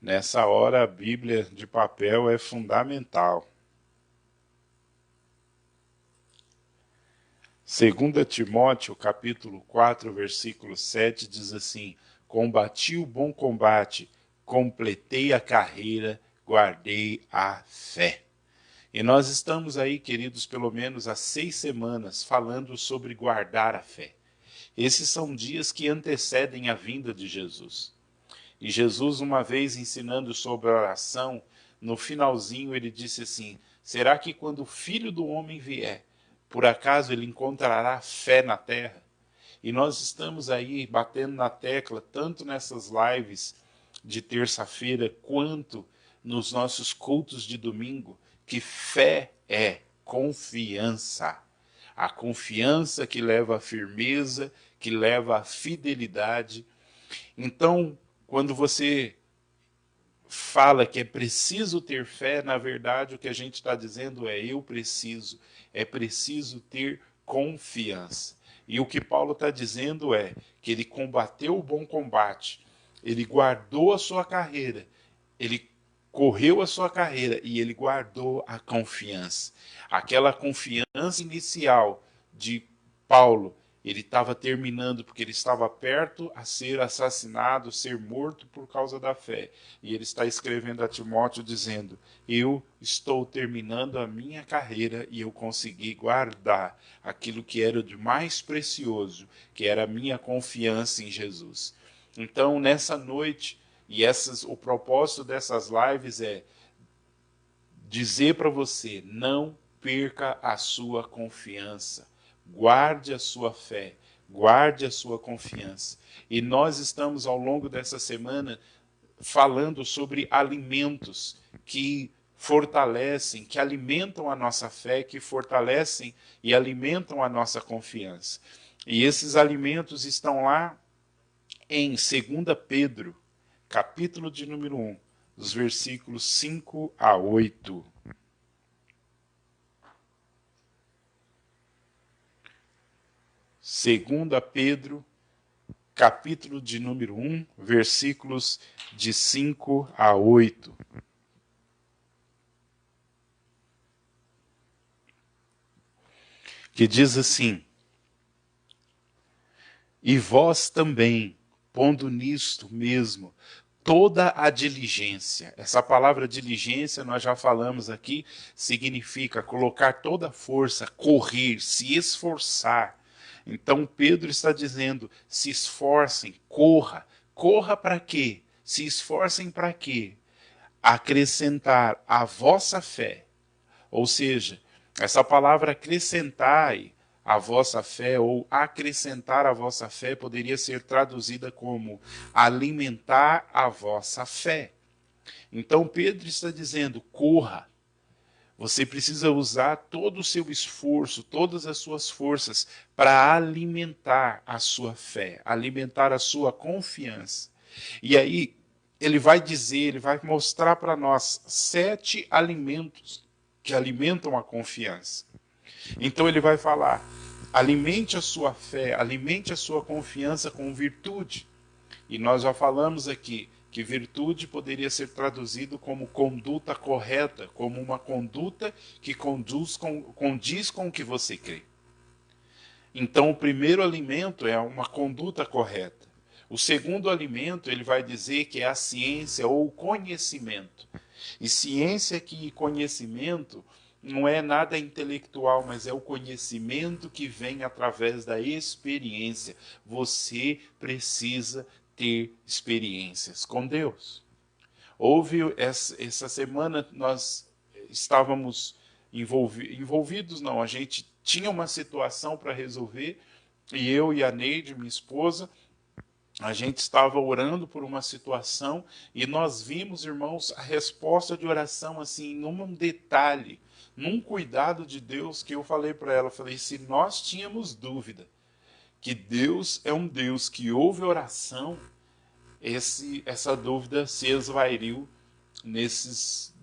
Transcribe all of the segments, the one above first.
Nessa hora a Bíblia de papel é fundamental. 2 Timóteo, capítulo 4, versículo 7, diz assim: Combati o bom combate, completei a carreira, guardei a fé. E nós estamos aí, queridos, pelo menos há 6 semanas, falando sobre guardar a fé. Esses são dias que antecedem a vinda de Jesus. E Jesus, uma vez ensinando sobre a oração, no finalzinho ele disse assim: será que quando o Filho do Homem vier, por acaso ele encontrará fé na terra? E nós estamos aí batendo na tecla, tanto nessas lives de terça-feira, quanto nos nossos cultos de domingo, que fé é confiança. A confiança que leva à firmeza, que leva à fidelidade. Então, quando você fala que é preciso ter fé, na verdade o que a gente está dizendo é é preciso ter confiança. E o que Paulo está dizendo é que ele combateu o bom combate, ele guardou a sua carreira, ele correu a sua carreira e ele guardou a confiança. Aquela confiança inicial de Paulo, ele estava terminando porque ele estava perto a ser assassinado, ser morto por causa da fé. E ele está escrevendo a Timóteo dizendo: eu estou terminando a minha carreira e eu consegui guardar aquilo que era de mais precioso, que era a minha confiança em Jesus. Então, nessa noite, o propósito dessas lives é dizer para você: não perca a sua confiança, guarde a sua fé, guarde a sua confiança. E nós estamos ao longo dessa semana falando sobre alimentos que fortalecem, que alimentam a nossa fé, que fortalecem e alimentam a nossa confiança. E esses alimentos estão lá em 2 Pedro, capítulo de número 1, dos versículos 5 a 8. 2 Pedro, capítulo de número 1, versículos de 5 a 8. Que diz assim: e vós também, pondo nisto mesmo toda a diligência. Essa palavra diligência, nós já falamos aqui, significa colocar toda a força, correr, se esforçar. Então Pedro está dizendo: se esforcem, corra. Corra para quê? Se esforcem para quê? Acrescentar a vossa fé. Ou seja, essa palavra acrescentar a vossa fé ou acrescentar a vossa fé poderia ser traduzida como alimentar a vossa fé. Então Pedro está dizendo: corra. Você precisa usar todo o seu esforço, todas as suas forças para alimentar a sua fé, alimentar a sua confiança. E aí ele vai dizer, ele vai mostrar para nós 7 alimentos que alimentam a confiança. Então ele vai falar: alimente a sua fé, alimente a sua confiança com virtude. E nós já falamos aqui que virtude poderia ser traduzido como conduta correta, como uma conduta que condiz com o que você crê. Então o primeiro alimento é uma conduta correta. O segundo alimento, ele vai dizer que é a ciência ou o conhecimento. E ciência e conhecimento não é nada intelectual, mas é o conhecimento que vem através da experiência. Você precisa ter experiências com Deus. Houve essa semana, nós estávamos envolvidos, não, a gente tinha uma situação para resolver, e eu e a Neide, minha esposa, a gente estava orando por uma situação e nós vimos, irmãos, a resposta de oração assim, num detalhe, num cuidado de Deus, que eu falei para ela, falei: se nós tínhamos dúvida que Deus é um Deus que ouve oração, essa dúvida se esvairiu nesses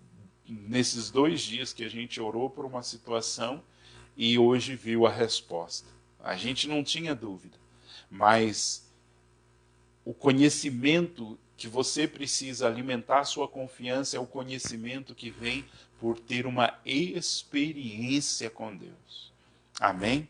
2 dias que a gente orou por uma situação e hoje viu a resposta. A gente não tinha dúvida, mas o conhecimento que você precisa alimentar sua confiança é o conhecimento que vem por ter uma experiência com Deus. Amém?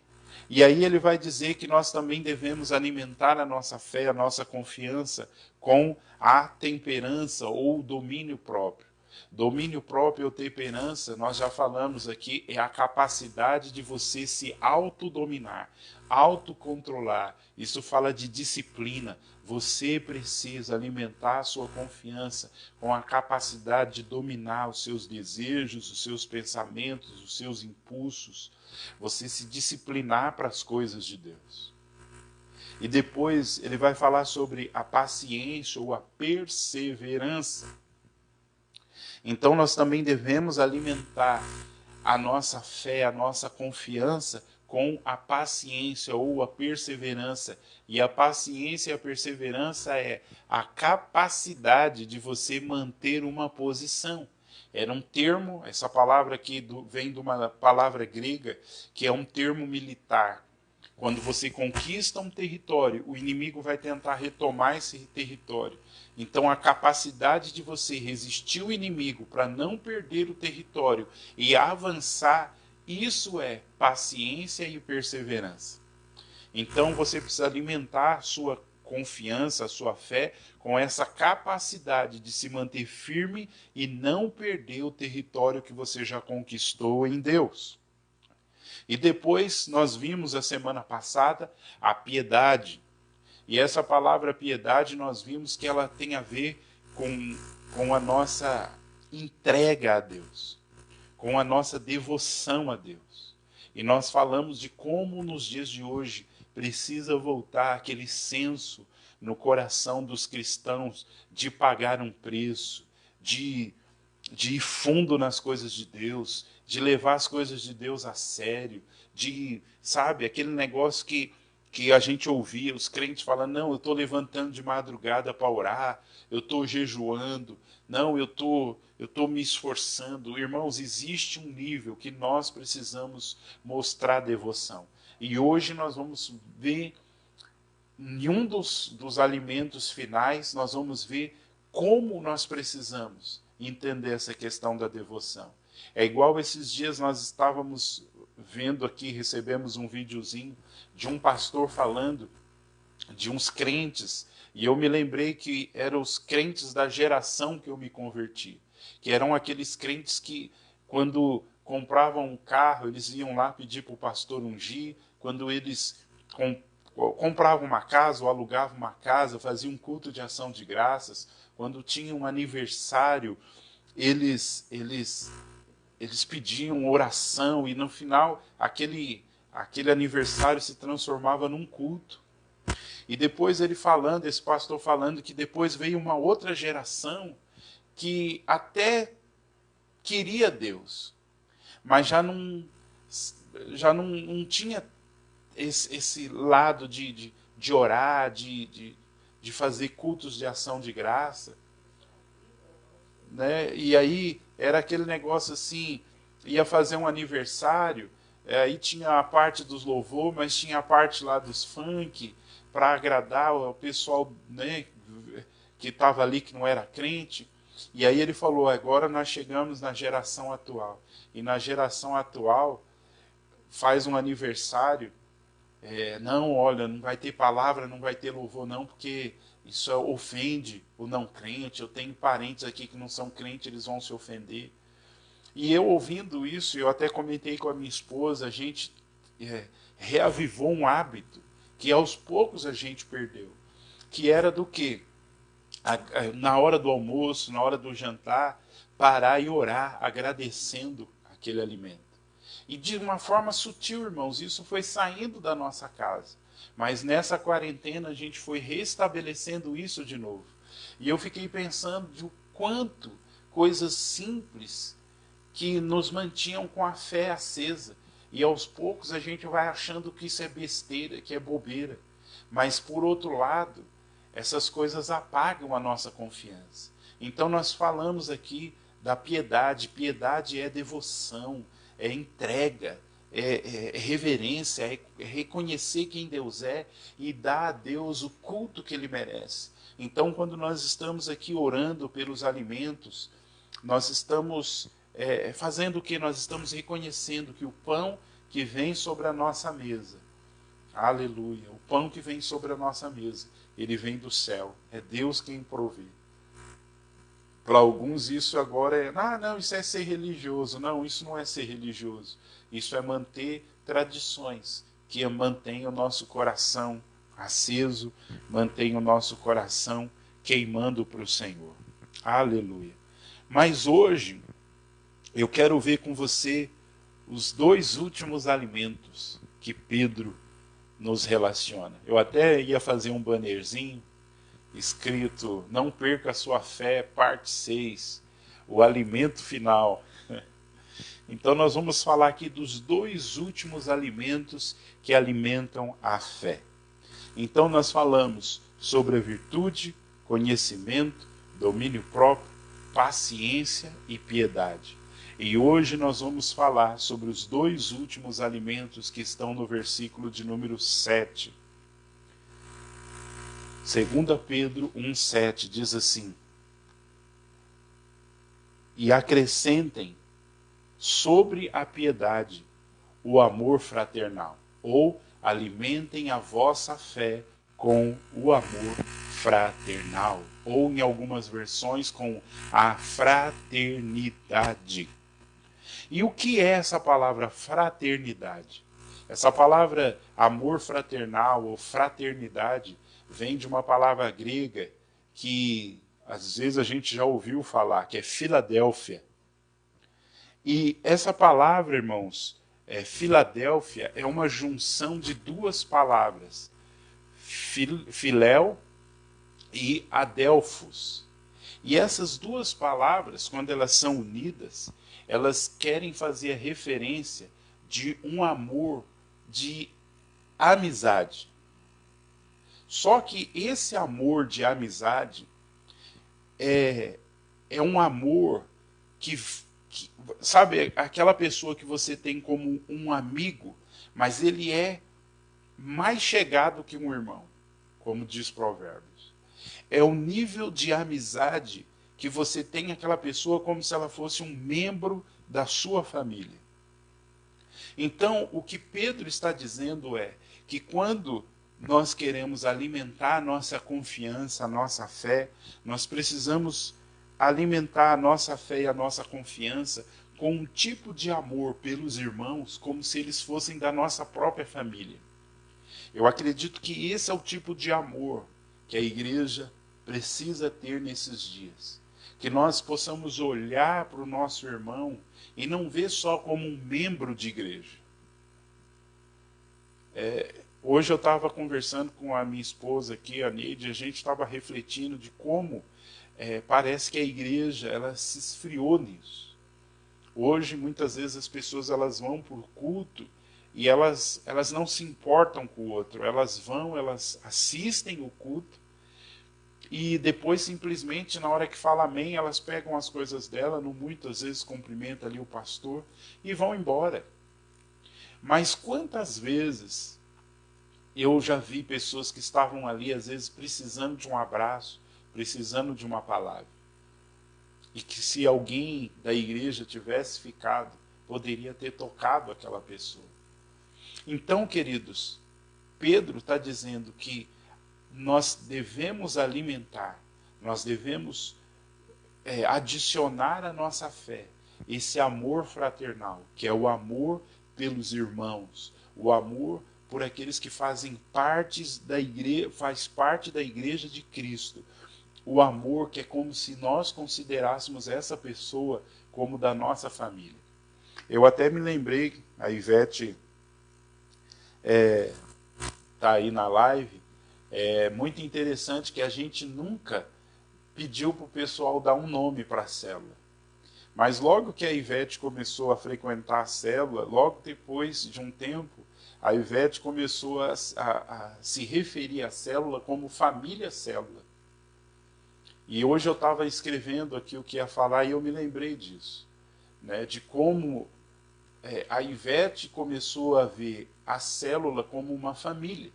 E aí ele vai dizer que nós também devemos alimentar a nossa fé, a nossa confiança com a temperança ou o domínio próprio. Domínio próprio ou temperança, nós já falamos aqui, é a capacidade de você se autodominar, autocontrolar. Isso fala de disciplina. Você precisa alimentar a sua confiança com a capacidade de dominar os seus desejos, os seus pensamentos, os seus impulsos. Você se disciplinar para as coisas de Deus. E depois ele vai falar sobre a paciência ou a perseverança. Então nós também devemos alimentar a nossa fé, a nossa confiança com a paciência ou a perseverança. E a paciência e a perseverança é a capacidade de você manter uma posição. Era um termo, essa palavra aqui vem de uma palavra grega, que é um termo militar. Quando você conquista um território, o inimigo vai tentar retomar esse território. Então a capacidade de você resistir o inimigo para não perder o território e avançar, isso é paciência e perseverança. Então você precisa alimentar a sua confiança, a sua fé, com essa capacidade de se manter firme e não perder o território que você já conquistou em Deus. E depois nós vimos a semana passada a piedade. E essa palavra piedade nós vimos que ela tem a ver com a nossa entrega a Deus, com a nossa devoção a Deus. E nós falamos de como nos dias de hoje precisa voltar aquele senso no coração dos cristãos de pagar um preço, de ir fundo nas coisas de Deus, de levar as coisas de Deus a sério, sabe, aquele negócio que a gente ouvia, os crentes falando, não, eu estou levantando de madrugada para orar, eu estou jejuando, não, eu tô me esforçando. Irmãos, existe um nível que nós precisamos mostrar devoção. E hoje nós vamos ver, em um dos alimentos finais, nós vamos ver como nós precisamos entender essa questão da devoção. É igual esses dias nós estávamos vendo aqui, recebemos um videozinho de um pastor falando de uns crentes, e eu me lembrei que eram os crentes da geração que eu me converti, que eram aqueles crentes que, quando compravam um carro, eles iam lá pedir para o pastor ungir, quando eles compravam uma casa ou alugavam uma casa, faziam um culto de ação de graças, quando tinham um aniversário, eles pediam oração, e no final aquele aniversário se transformava num culto. E depois esse pastor falando que depois veio uma outra geração que até queria Deus, mas já não tinha esse lado de orar, de fazer cultos de ação de graça, né? E aí era aquele negócio assim, ia fazer um aniversário, aí tinha a parte dos louvor, mas tinha a parte lá dos funk, para agradar o pessoal, né, que estava ali, que não era crente. E aí ele falou, agora nós chegamos na geração atual. E na geração atual, faz um aniversário, não, olha, não vai ter palavra, não vai ter louvor não, porque isso ofende o não crente. Eu tenho parentes aqui que não são crentes, eles vão se ofender. E eu ouvindo isso, eu até comentei com a minha esposa, a gente reavivou um hábito que aos poucos a gente perdeu, que era do quê? Na hora do almoço, na hora do jantar, parar e orar, agradecendo aquele alimento. E de uma forma sutil, irmãos, isso foi saindo da nossa casa. Mas nessa quarentena a gente foi restabelecendo isso de novo. E eu fiquei pensando de o quanto coisas simples que nos mantinham com a fé acesa. E aos poucos a gente vai achando que isso é besteira, que é bobeira. Mas por outro lado, essas coisas apagam a nossa confiança. Então nós falamos aqui da piedade. Piedade é devoção, é entrega, é reverência, é reconhecer quem Deus é e dar a Deus o culto que Ele merece. Então, quando nós estamos aqui orando pelos alimentos, nós estamos fazendo o que? Nós estamos reconhecendo que o pão que vem sobre a nossa mesa, aleluia, o pão que vem sobre a nossa mesa, ele vem do céu, é Deus quem provê. Para alguns isso agora não, isso é ser religioso. Não, isso não é ser religioso. Isso é manter tradições que mantêm o nosso coração aceso, mantém o nosso coração queimando para o Senhor. Aleluia. Mas hoje eu quero ver com você os dois últimos alimentos que Pedro nos relaciona. Eu até ia fazer um bannerzinho escrito: não perca a sua fé, parte 6, o alimento final. Então nós vamos falar aqui dos dois últimos alimentos que alimentam a fé. Então nós falamos sobre a virtude, conhecimento, domínio próprio, paciência e piedade. E hoje nós vamos falar sobre os dois últimos alimentos que estão no versículo de número 7. 2 Pedro 1,7 diz assim: e acrescentem sobre a piedade o amor fraternal, ou alimentem a vossa fé com o amor fraternal, ou em algumas versões com a fraternidade. E o que é essa palavra fraternidade? Essa palavra amor fraternal ou fraternidade vem de uma palavra grega que às vezes a gente já ouviu falar, que é Filadélfia. E essa palavra, irmãos, Filadélfia, é uma junção de duas palavras, Filéu e Adelphos. E essas duas palavras, quando elas são unidas, elas querem fazer referência de um amor de amizade. Só que esse amor de amizade é um amor que, sabe, aquela pessoa que você tem como um amigo, mas ele é mais chegado que um irmão, como diz Provérbios. É o nível de amizade que você tem aquela pessoa como se ela fosse um membro da sua família. Então, o que Pedro está dizendo é que quando nós queremos alimentar a nossa confiança, a nossa fé, nós precisamos alimentar a nossa fé e a nossa confiança com um tipo de amor pelos irmãos, como se eles fossem da nossa própria família. Eu acredito que esse é o tipo de amor que a igreja precisa ter nesses dias. Que nós possamos olhar para o nosso irmão e não ver só como um membro de igreja. Hoje eu estava conversando com a minha esposa aqui, a Neide, e a gente estava refletindo de como parece que a igreja ela se esfriou nisso. Hoje, muitas vezes, as pessoas elas vão por culto e elas não se importam com o outro. Elas vão, elas assistem o culto e depois, simplesmente, na hora que fala amém, elas pegam as coisas dela, não muitas vezes cumprimentam ali o pastor e vão embora. Mas quantas vezes eu já vi pessoas que estavam ali, às vezes, precisando de um abraço, precisando de uma palavra. E que se alguém da igreja tivesse ficado, poderia ter tocado aquela pessoa. Então, queridos, Pedro está dizendo que nós devemos alimentar, nós devemos adicionar à nossa fé esse amor fraternal, que é o amor pelos irmãos, o amor por aqueles que fazem parte da igreja de Cristo. O amor que é como se nós considerássemos essa pessoa como da nossa família. Eu até me lembrei, a Ivete está aí na live, é muito interessante que a gente nunca pediu para o pessoal dar um nome para a célula. Mas logo que a Ivete começou a frequentar a célula, logo depois de um tempo, a Ivete começou a se referir à célula como família célula. E hoje eu estava escrevendo aqui o que ia falar e eu me lembrei disso, né, de como a Ivete começou a ver a célula como uma família,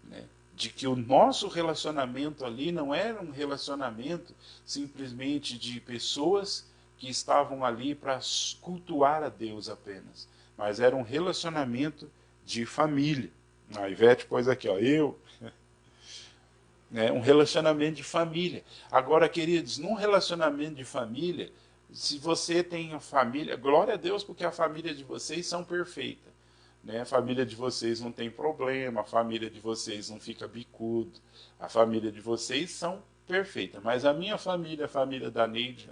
né, de que o nosso relacionamento ali não era um relacionamento simplesmente de pessoas que estavam ali para cultuar a Deus apenas, mas era um relacionamento de família. A Ivete pôs aqui, ó, um relacionamento de família. Agora, queridos, num relacionamento de família, se você tem a família, glória a Deus, porque a família de vocês são perfeita. A família de vocês não tem problema, a família de vocês não fica bicudo, a família de vocês são perfeita. Mas a minha família, a família da Neide,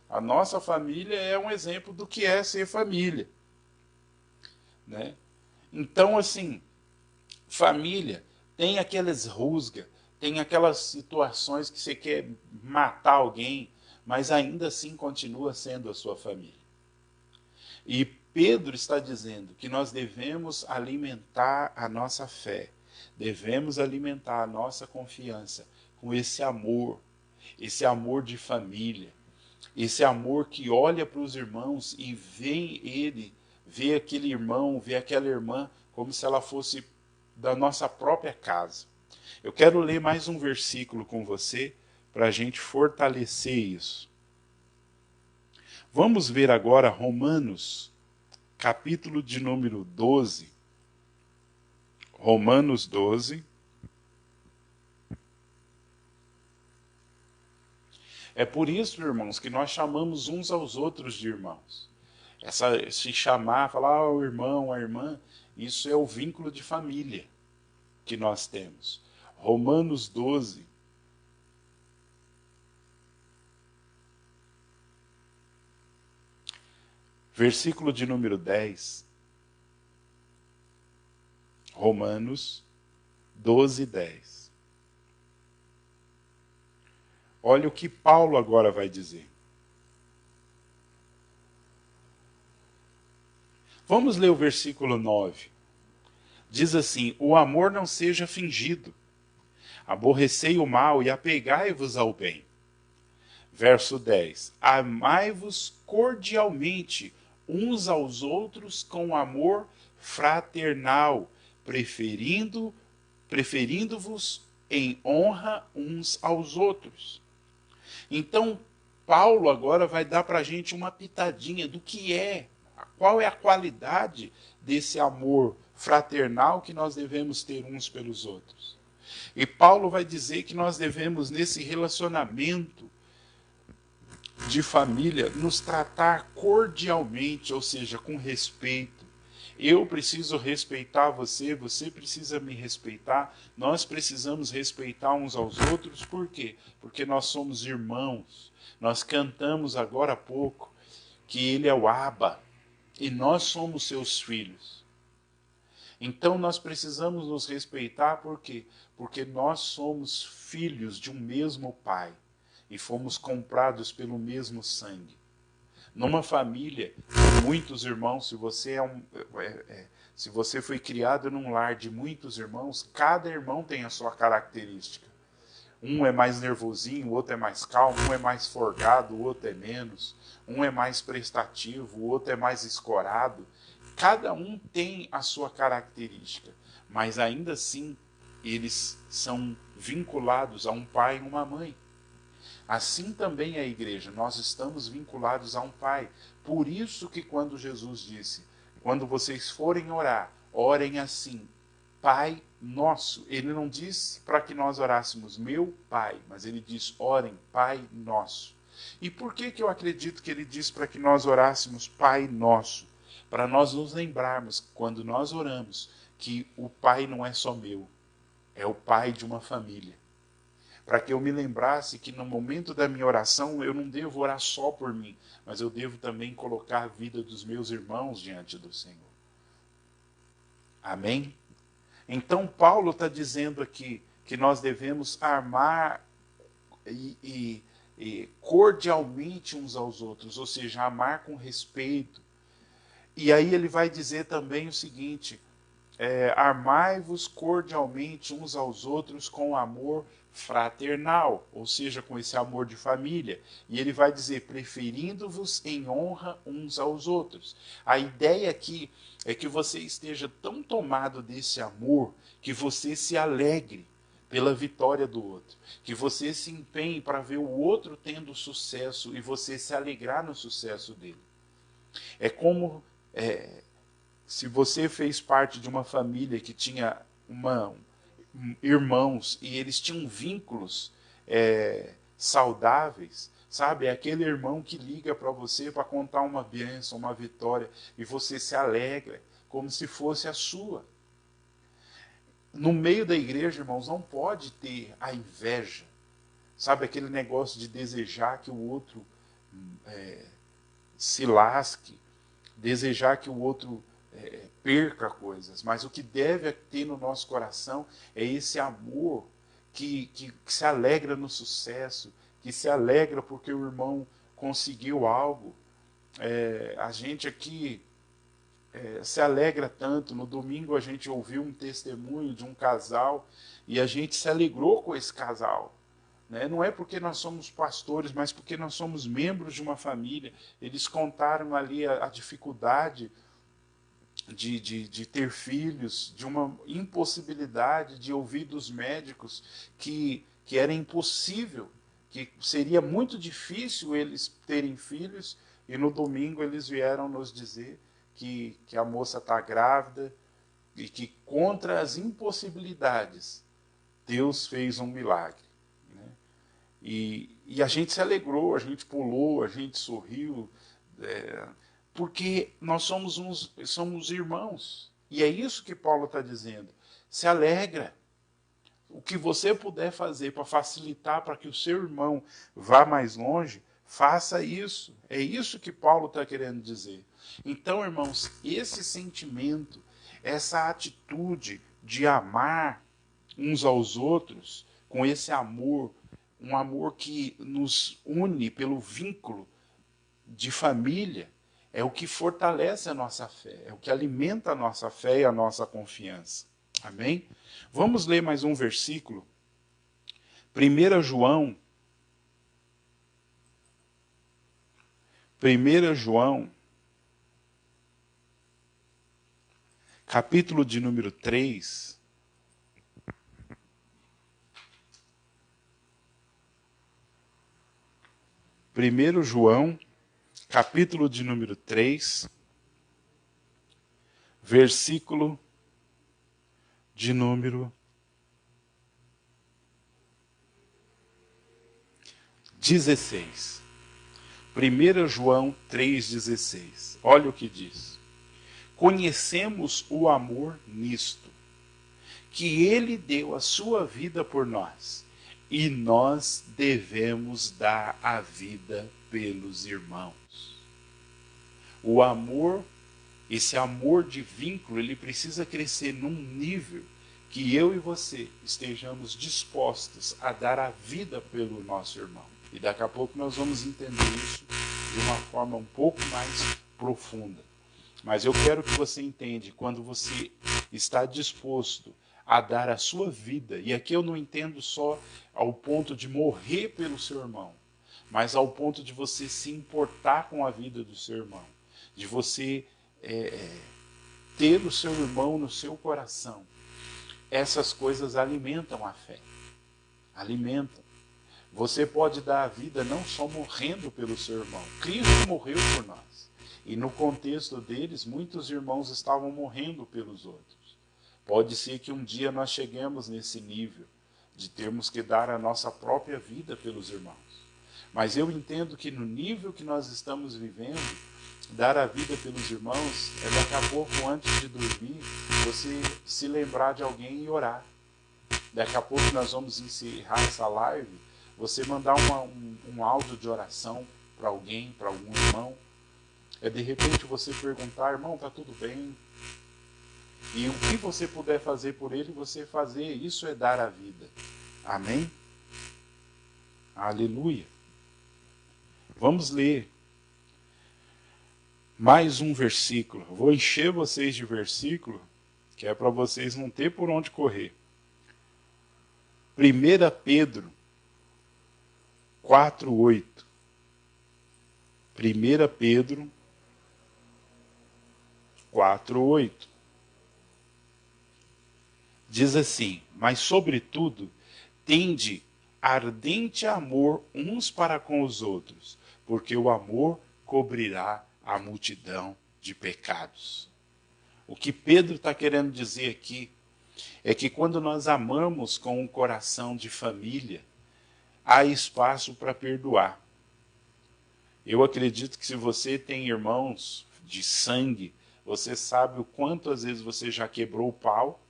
a nossa família é um exemplo do que é ser família. Então, assim, família tem aquelas rusgas, tem aquelas situações que você quer matar alguém, mas ainda assim continua sendo a sua família. E Pedro está dizendo que nós devemos alimentar a nossa fé, devemos alimentar a nossa confiança com esse amor de família, esse amor que olha para os irmãos e vê aquele irmão, vê aquela irmã como se ela fosse da nossa própria casa. Eu quero ler mais um versículo com você para a gente fortalecer isso. Vamos ver agora Romanos, capítulo de número 12. Romanos 12. É por isso, irmãos, que nós chamamos uns aos outros de irmãos. Se chamar, falar, o irmão, a irmã, isso é o vínculo de família que nós temos. Romanos 12. Versículo de número 10. Romanos 12, 10. Olha o que Paulo agora vai dizer. Vamos ler o versículo 9. Diz assim: o amor não seja fingido. Aborrecei o mal e apegai-vos ao bem. Verso 10. Amai-vos cordialmente uns aos outros com amor fraternal, preferindo-vos em honra uns aos outros. Então, Paulo agora vai dar para a gente uma pitadinha do que é, qual é a qualidade desse amor fraternal que nós devemos ter uns pelos outros. E Paulo vai dizer que nós devemos, nesse relacionamento de família, nos tratar cordialmente, ou seja, com respeito. Eu preciso respeitar você, você precisa me respeitar, nós precisamos respeitar uns aos outros, por quê? Porque nós somos irmãos. Nós cantamos agora há pouco que ele é o Abba, e nós somos seus filhos. Então nós precisamos nos respeitar, por quê? Porque nós somos filhos de um mesmo Pai, e fomos comprados pelo mesmo sangue. Numa família, muitos irmãos, se você foi criado num lar de muitos irmãos, cada irmão tem a sua característica. Um é mais nervosinho, o outro é mais calmo, um é mais forgado, o outro é menos. Um é mais prestativo, o outro é mais escorado. Cada um tem a sua característica, mas ainda assim eles são vinculados a um pai e uma mãe. Assim também é a igreja, nós estamos vinculados a um Pai. Por isso que quando Jesus disse, quando vocês forem orar, orem assim, Pai nosso. Ele não disse para que nós orássemos meu Pai, mas ele diz, orem Pai nosso. E por que eu acredito que ele diz para que nós orássemos Pai nosso? Para nós nos lembrarmos, quando nós oramos, que o Pai não é só meu, é o Pai de uma família. Para que eu me lembrasse que no momento da minha oração eu não devo orar só por mim, mas eu devo também colocar a vida dos meus irmãos diante do Senhor. Amém? Então Paulo está dizendo aqui que nós devemos amar e cordialmente uns aos outros, ou seja, amar com respeito. E aí ele vai dizer também o seguinte, amai-vos cordialmente uns aos outros com amor fraternal, ou seja, com esse amor de família. E ele vai dizer, preferindo-vos em honra uns aos outros. A ideia aqui é que você esteja tão tomado desse amor que você se alegre pela vitória do outro. Que você se empenhe para ver o outro tendo sucesso e você se alegrar no sucesso dele. É como se você fez parte de uma família que tinha irmãos e eles tinham vínculos saudáveis, sabe? É aquele irmão que liga para você para contar uma bênção, uma vitória, e você se alegra como se fosse a sua. No meio da igreja, irmãos, não pode ter a inveja, sabe? Aquele negócio de desejar que o outro se lasque, desejar que o outro perca coisas, mas o que deve ter no nosso coração é esse amor que se alegra no sucesso, que se alegra porque o irmão conseguiu algo. A gente aqui se alegra tanto. No domingo a gente ouviu um testemunho de um casal e a gente se alegrou com esse casal. Não é porque nós somos pastores, mas porque nós somos membros de uma família. Eles contaram ali a dificuldade de ter filhos, de uma impossibilidade de ouvir dos médicos que era impossível, que seria muito difícil eles terem filhos, e no domingo eles vieram nos dizer que a moça está grávida e que contra as impossibilidades Deus fez um milagre. E a gente se alegrou, a gente pulou, a gente sorriu, porque nós somos irmãos. E é isso que Paulo está dizendo. Se alegra. O que você puder fazer para facilitar para que o seu irmão vá mais longe, faça isso. É isso que Paulo está querendo dizer. Então, irmãos, esse sentimento, essa atitude de amar uns aos outros, com esse amor, um amor que nos une pelo vínculo de família, é o que fortalece a nossa fé, é o que alimenta a nossa fé e a nossa confiança. Amém? Vamos ler mais um versículo. 1 João, capítulo de número 3. Primeiro João, capítulo de número 3, versículo de número 16. 1 João 3,16. Olha o que diz. Conhecemos o amor nisto, que ele deu a sua vida por nós, e nós devemos dar a vida pelos irmãos. O amor, esse amor de vínculo, ele precisa crescer num nível que eu e você estejamos dispostos a dar a vida pelo nosso irmão. E daqui a pouco nós vamos entender isso de uma forma um pouco mais profunda. Mas eu quero que você entenda, quando você está disposto a dar a sua vida, e aqui eu não entendo só ao ponto de morrer pelo seu irmão, mas ao ponto de você se importar com a vida do seu irmão, de você ter o seu irmão no seu coração. Essas coisas alimentam a fé. Alimentam. Você pode dar a vida não só morrendo pelo seu irmão. Cristo morreu por nós. E no contexto deles, muitos irmãos estavam morrendo pelos outros. Pode ser que um dia nós cheguemos nesse nível de termos que dar a nossa própria vida pelos irmãos. Mas eu entendo que no nível que nós estamos vivendo, dar a vida pelos irmãos é daqui a pouco, antes de dormir, você se lembrar de alguém e orar. Daqui a pouco nós vamos encerrar essa live, você mandar um áudio de oração para alguém, para algum irmão. De repente você perguntar, irmão, está tudo bem? E o que você puder fazer por ele, você fazer, isso é dar a vida. Amém? Aleluia. Vamos ler mais um versículo. Vou encher vocês de versículo, que é para vocês não ter por onde correr. 1 Pedro 4:8. 1 Pedro 4:8. Diz assim: mas sobretudo, tende ardente amor uns para com os outros, porque o amor cobrirá a multidão de pecados. O que Pedro está querendo dizer aqui é que quando nós amamos com um coração de família, há espaço para perdoar. Eu acredito que se você tem irmãos de sangue, você sabe o quanto às vezes você já quebrou o pau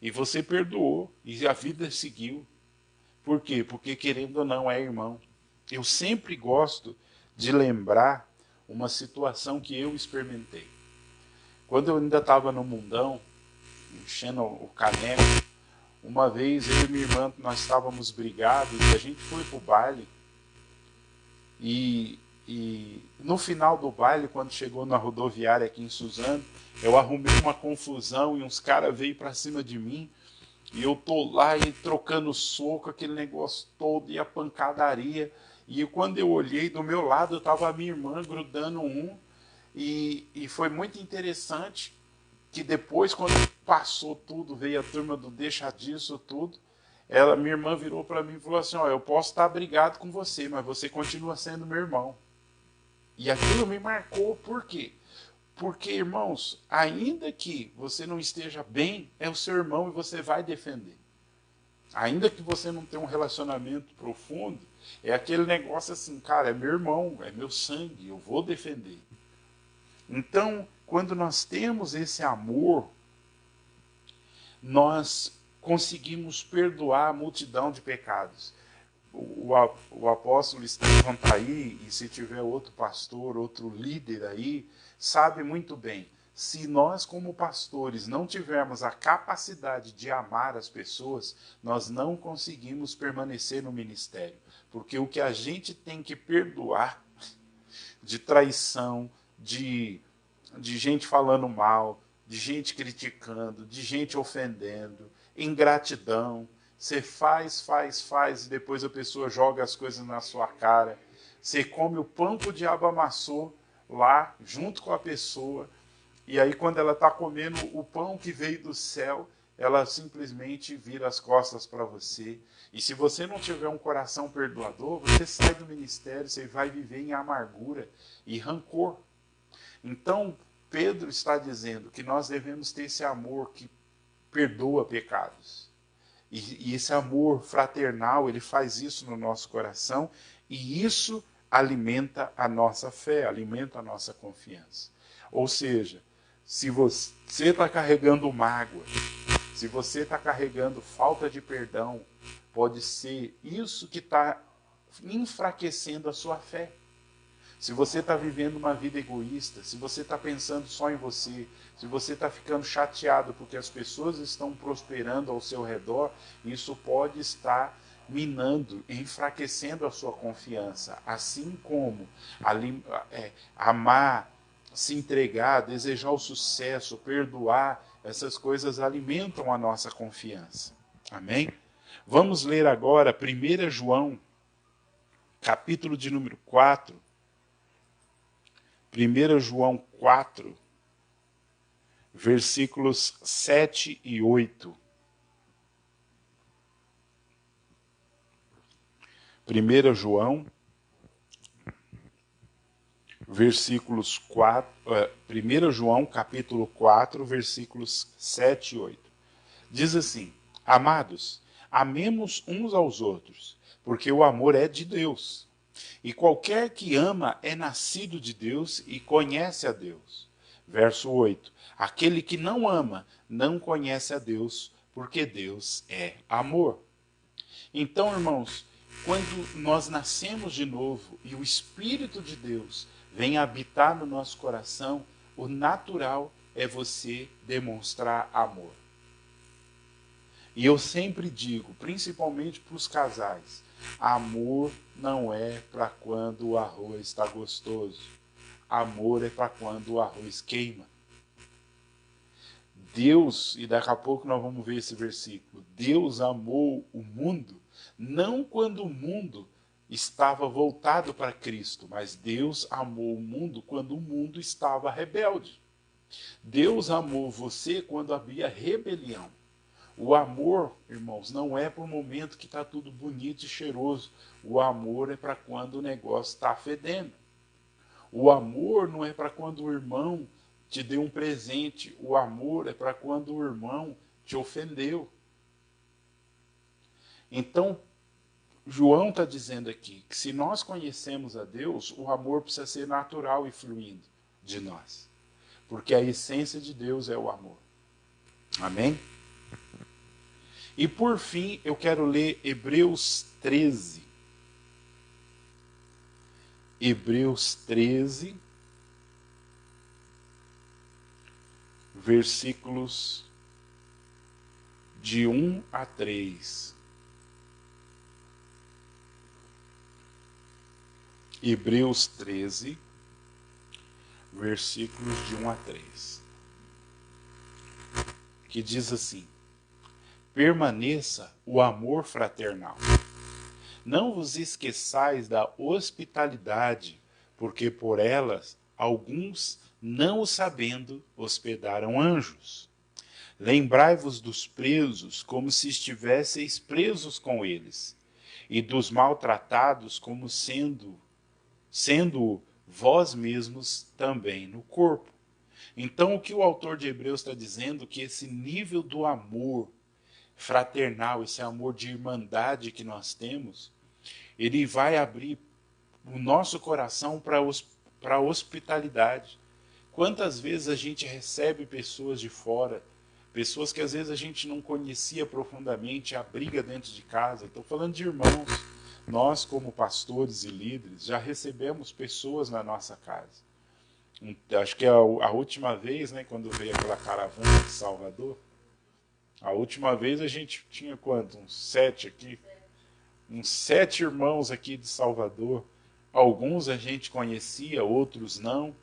e você perdoou e a vida seguiu. Por quê? Porque querendo ou não é irmão. Eu sempre gosto de lembrar uma situação que eu experimentei. Quando eu ainda estava no mundão, enchendo o caneco, uma vez eu e minha irmã, nós estávamos brigados e a gente foi pro baile. E no final do baile, quando chegou na rodoviária aqui em Suzano, eu arrumei uma confusão e uns caras veio para cima de mim. E eu tô lá e trocando soco, aquele negócio todo, e a pancadaria. E quando eu olhei, do meu lado estava a minha irmã grudando um. E foi muito interessante que depois, quando passou tudo, veio a turma do deixa disso, tudo. Minha irmã virou para mim e falou assim, eu posso estar brigado com você, mas você continua sendo meu irmão. E aquilo me marcou, por quê? Porque, irmãos, ainda que você não esteja bem, é o seu irmão e você vai defender. Ainda que você não tenha um relacionamento profundo, é aquele negócio assim, cara, é meu irmão, é meu sangue, eu vou defender. Então, quando nós temos esse amor, nós conseguimos perdoar a multidão de pecados. O apóstolo Estevão está aí, e se tiver outro pastor, outro líder aí, sabe muito bem, se nós como pastores não tivermos a capacidade de amar as pessoas, nós não conseguimos permanecer no ministério. Porque o que a gente tem que perdoar de traição, de gente falando mal, de gente criticando, de gente ofendendo, ingratidão. Você faz, e depois a pessoa joga as coisas na sua cara. Você come o pão que o diabo amassou lá, junto com a pessoa, e aí quando ela está comendo o pão que veio do céu, ela simplesmente vira as costas para você. E se você não tiver um coração perdoador, você sai do ministério, você vai viver em amargura e rancor. Então, Pedro está dizendo que nós devemos ter esse amor que perdoa pecados. E esse amor fraternal, ele faz isso no nosso coração, e isso alimenta a nossa fé, alimenta a nossa confiança. Ou seja, se você está carregando mágoa, se você está carregando falta de perdão, pode ser isso que está enfraquecendo a sua fé. Se você está vivendo uma vida egoísta, se você está pensando só em você, se você está ficando chateado porque as pessoas estão prosperando ao seu redor, isso pode estar minando, enfraquecendo a sua confiança. Assim como amar, se entregar, desejar o sucesso, perdoar, essas coisas alimentam a nossa confiança. Amém? Vamos ler agora 1 João, capítulo de número 4. 1 João 4, versículos 7 e 8. 1 João, versículos 4, 1 João, capítulo 4, versículos 7 e 8. Diz assim: Amados, amemos uns aos outros, porque o amor é de Deus. E qualquer que ama é nascido de Deus e conhece a Deus. Verso 8. Aquele que não ama não conhece a Deus, porque Deus é amor. Então, irmãos, quando nós nascemos de novo e o Espírito de Deus vem habitar no nosso coração, o natural é você demonstrar amor. E eu sempre digo, principalmente para os casais, amor não é para quando o arroz está gostoso. Amor é para quando o arroz queima. Deus, e daqui a pouco nós vamos ver esse versículo, Deus amou o mundo, não quando o mundo estava voltado para Cristo, mas Deus amou o mundo quando o mundo estava rebelde. Deus amou você quando havia rebelião. O amor, irmãos, não é para o momento que está tudo bonito e cheiroso. O amor é para quando o negócio está fedendo. O amor não é para quando o irmão te deu um presente. O amor é para quando o irmão te ofendeu. Então, João está dizendo aqui que se nós conhecemos a Deus, o amor precisa ser natural e fluindo de nós. Porque a essência de Deus é o amor. Amém? E por fim, eu quero ler Hebreus 13. Hebreus 13, versículos de 1 a 3. Hebreus 13, versículos de 1 a 3. Que diz assim: permaneça o amor fraternal. Não vos esqueçais da hospitalidade, porque por elas alguns, não o sabendo, hospedaram anjos. Lembrai-vos dos presos, como se estivesseis presos com eles, e dos maltratados, como sendo vós mesmos também no corpo. Então, o que o autor de Hebreus está dizendo, que esse nível do amor fraternal, esse amor de irmandade que nós temos, ele vai abrir o nosso coração para a hospitalidade. Quantas vezes a gente recebe pessoas de fora, pessoas que às vezes a gente não conhecia profundamente, abriga dentro de casa. Estou falando de irmãos. Nós, como pastores e líderes, já recebemos pessoas na nossa casa. Acho que a última vez, né, quando veio aquela caravana de Salvador, a última vez a gente tinha quanto? Uns 7 aqui? Uns 7 irmãos aqui de Salvador. Alguns a gente conhecia, outros não.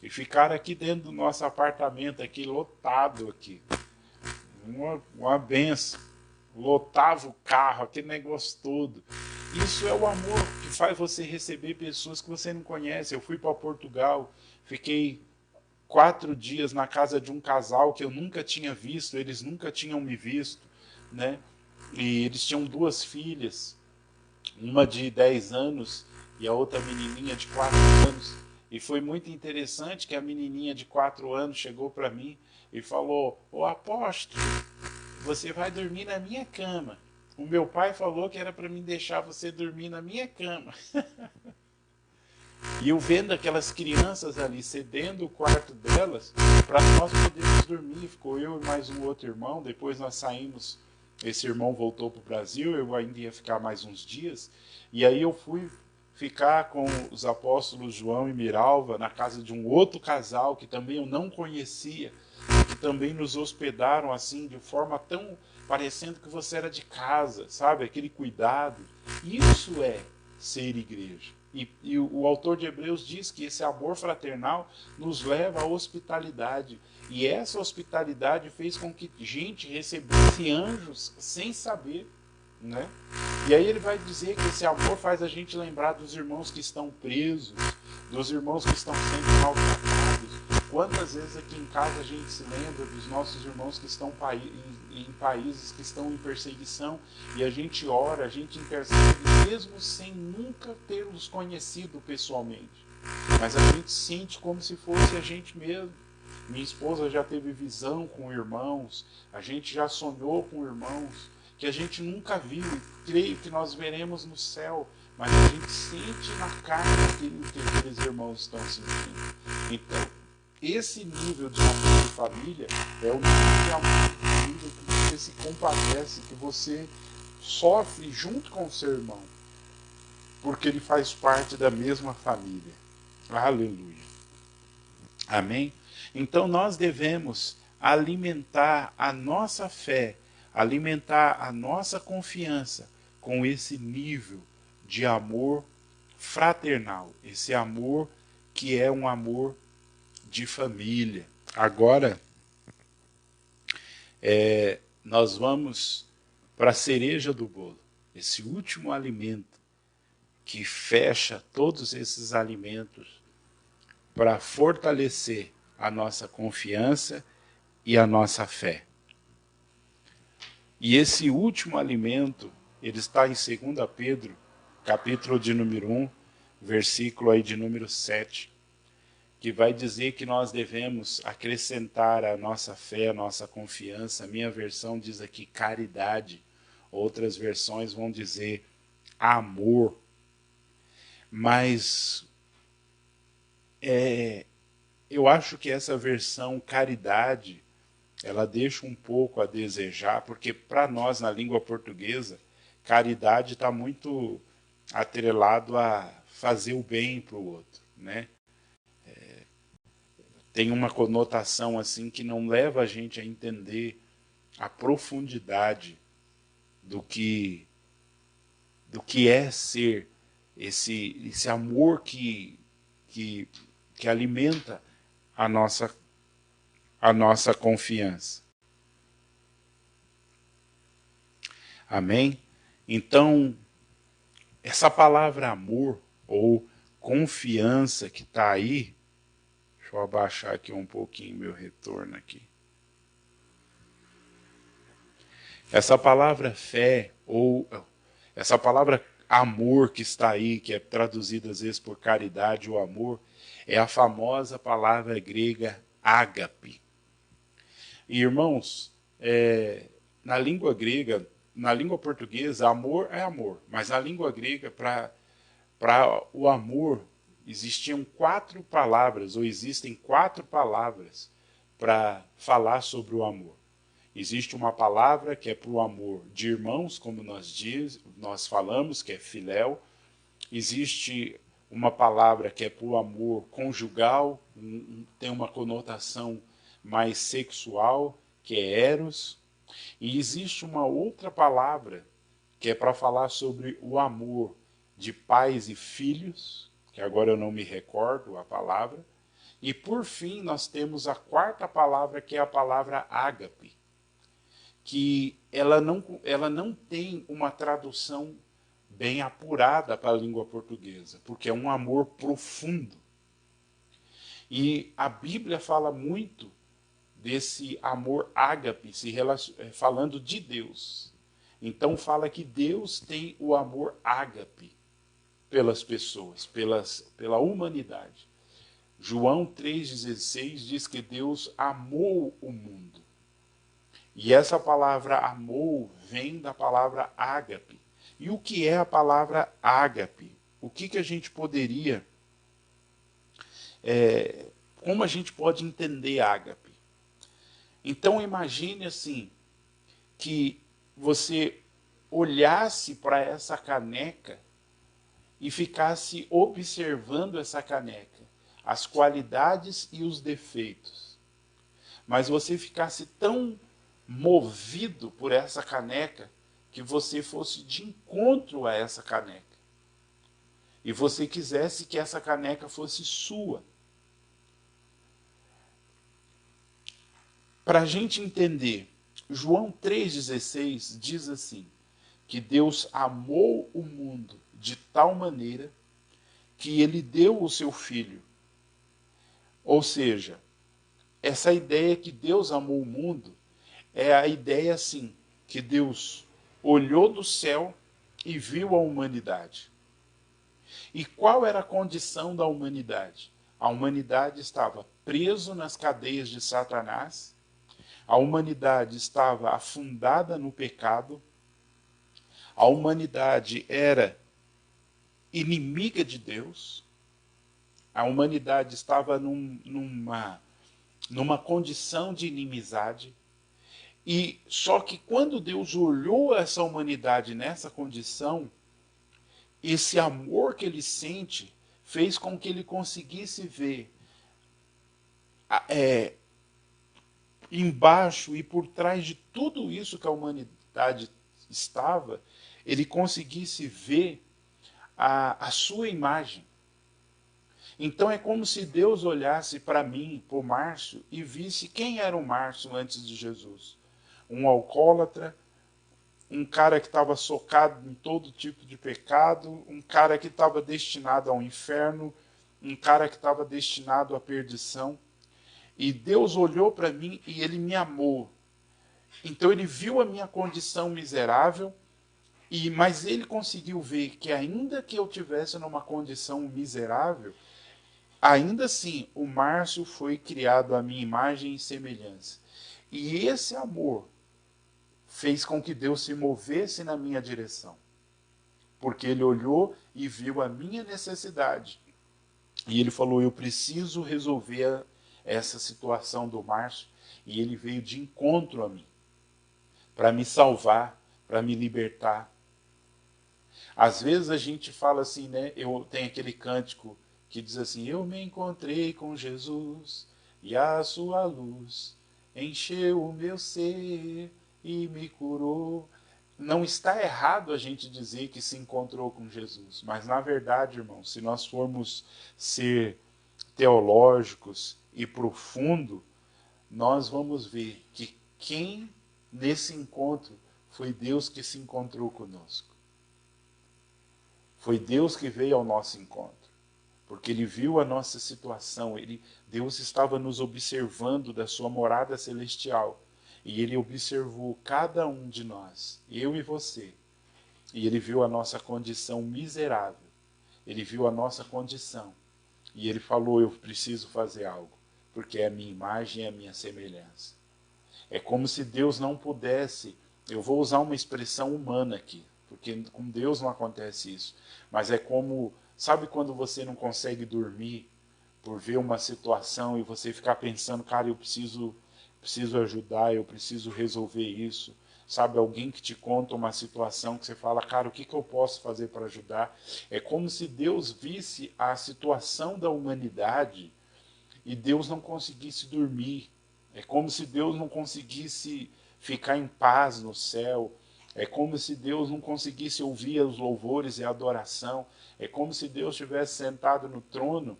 E ficaram aqui dentro do nosso apartamento, aqui lotado aqui. Uma benção. Lotava o carro, aquele negócio todo. Isso é o amor que faz você receber pessoas que você não conhece. Eu fui para Portugal, fiquei 4 dias na casa de um casal que eu nunca tinha visto, eles nunca tinham me visto, né? E eles tinham 2 filhas, uma de 10 anos e a outra menininha de 4 anos. E foi muito interessante que a menininha de 4 anos chegou para mim e falou: ô apóstolo, você vai dormir na minha cama. O meu pai falou que era para mim deixar você dormir na minha cama. E eu vendo aquelas crianças ali cedendo o quarto delas para nós podermos dormir. Ficou eu e mais um outro irmão. Depois nós saímos. Esse irmão voltou para o Brasil. Eu ainda ia ficar mais uns dias. E aí eu fui ficar com os apóstolos João e Miralva na casa de um outro casal que também eu não conhecia, que também nos hospedaram assim de forma tão parecendo que você era de casa, sabe? Aquele cuidado. Isso é ser igreja. E o autor de Hebreus diz que esse amor fraternal nos leva à hospitalidade. E essa hospitalidade fez com que gente recebesse anjos sem saber, né? E aí ele vai dizer que esse amor faz a gente lembrar dos irmãos que estão presos, dos irmãos que estão sendo maltratados. Quantas vezes aqui em casa a gente se lembra dos nossos irmãos que estão em países que estão em perseguição, e a gente ora, a gente intercede, mesmo sem nunca tê-los conhecido pessoalmente. Mas a gente sente como se fosse a gente mesmo. Minha esposa já teve visão com irmãos, a gente já sonhou com irmãos, que a gente nunca viu, e creio que nós veremos no céu, mas a gente sente na carne aquilo que aqueles irmãos estão sentindo. Então, esse nível de amor de família é o nível de amor de família que você se compadece, que você sofre junto com o seu irmão, porque ele faz parte da mesma família. Aleluia. Amém? Então nós devemos alimentar a nossa fé, alimentar a nossa confiança com esse nível de amor fraternal, esse amor que é um amor de família. Agora, nós vamos para a cereja do bolo, esse último alimento que fecha todos esses alimentos para fortalecer a nossa confiança e a nossa fé. E esse último alimento, ele está em 2 Pedro, capítulo de número 1, versículo aí de número 7, que vai dizer que nós devemos acrescentar a nossa fé, a nossa confiança. A minha versão diz aqui caridade, outras versões vão dizer amor. Mas eu acho que essa versão caridade, ela deixa um pouco a desejar, porque para nós, na língua portuguesa, caridade está muito atrelado a fazer o bem para o outro, né? Tem uma conotação assim que não leva a gente a entender a profundidade do que é ser esse amor que alimenta a nossa confiança. Amém? Então, essa palavra amor ou confiança que está aí, deixa eu abaixar aqui um pouquinho meu retorno aqui. Essa palavra fé ou essa palavra amor que está aí, que é traduzida às vezes por caridade ou amor, é a famosa palavra grega ágape. E, irmãos, na língua grega, na língua portuguesa, amor é amor, mas na língua grega, para o amor, existiam 4 palavras, ou existem 4 palavras para falar sobre o amor. Existe uma palavra que é para o amor de irmãos, como nós falamos, que é filéu. Existe uma palavra que é para o amor conjugal, tem uma conotação mais sexual, que é eros. E existe uma outra palavra que é para falar sobre o amor de pais e filhos, que agora eu não me recordo a palavra. E por fim nós temos a 4ª palavra, que é a palavra ágape, que ela não tem uma tradução bem apurada para a língua portuguesa, porque é um amor profundo. E a Bíblia fala muito desse amor ágape, falando de Deus. Então fala que Deus tem o amor ágape pelas pessoas, pela humanidade. João 3,16 diz que Deus amou o mundo. E essa palavra amou vem da palavra ágape. E o que é a palavra ágape? O que a gente poderia... como a gente pode entender ágape? Então imagine assim, que você olhasse para essa caneca e ficasse observando essa caneca, as qualidades e os defeitos. Mas você ficasse tão movido por essa caneca que você fosse de encontro a essa caneca. E você quisesse que essa caneca fosse sua. Para a gente entender, João 3,16 diz assim, que Deus amou o mundo de tal maneira que ele deu o seu Filho. Ou seja, essa ideia que Deus amou o mundo é a ideia assim, que Deus olhou do céu e viu a humanidade. E qual era a condição da humanidade? A humanidade estava presa nas cadeias de Satanás, a humanidade estava afundada no pecado, a humanidade era inimiga de Deus, a humanidade estava numa condição de inimizade. E só que quando Deus olhou essa humanidade nessa condição, esse amor que ele sente fez com que ele conseguisse ver embaixo e por trás de tudo isso que a humanidade estava, ele conseguisse ver a sua imagem. Então é como se Deus olhasse para mim, para o Márcio, e visse quem era o Márcio antes de Jesus. Um alcoólatra, um cara que estava socado em todo tipo de pecado, um cara que estava destinado ao inferno, um cara que estava destinado à perdição. E Deus olhou para mim e ele me amou. Então ele viu a minha condição miserável, mas ele conseguiu ver que ainda que eu tivesse numa condição miserável, ainda assim o Márcio foi criado à minha imagem e semelhança. E esse amor fez com que Deus se movesse na minha direção, porque ele olhou e viu a minha necessidade. E ele falou: eu preciso resolver essa situação do Márcio. E ele veio de encontro a mim, para me salvar, para me libertar. Às vezes a gente fala assim, né? Eu tenho aquele cântico que diz assim: eu me encontrei com Jesus e a sua luz encheu o meu ser e me curou. Não está errado a gente dizer que se encontrou com Jesus, mas na verdade, irmãos, se nós formos ser teológicos e profundo, nós vamos ver que quem nesse encontro foi Deus que se encontrou conosco. Foi Deus que veio ao nosso encontro, porque Ele viu a nossa situação, Deus estava nos observando da sua morada celestial, e Ele observou cada um de nós, eu e você, e Ele viu a nossa condição miserável, Ele viu a nossa condição, e Ele falou: eu preciso fazer algo, porque é a minha imagem e a minha semelhança. É como se Deus não pudesse, eu vou usar uma expressão humana aqui, porque com Deus não acontece isso, mas é como, sabe quando você não consegue dormir por ver uma situação e você ficar pensando: cara, eu preciso ajudar, eu preciso resolver isso. Sabe, alguém que te conta uma situação que você fala: cara, o que eu posso fazer para ajudar? É como se Deus visse a situação da humanidade e Deus não conseguisse dormir. É como se Deus não conseguisse ficar em paz no céu. É como se Deus não conseguisse ouvir os louvores e a adoração. É como se Deus estivesse sentado no trono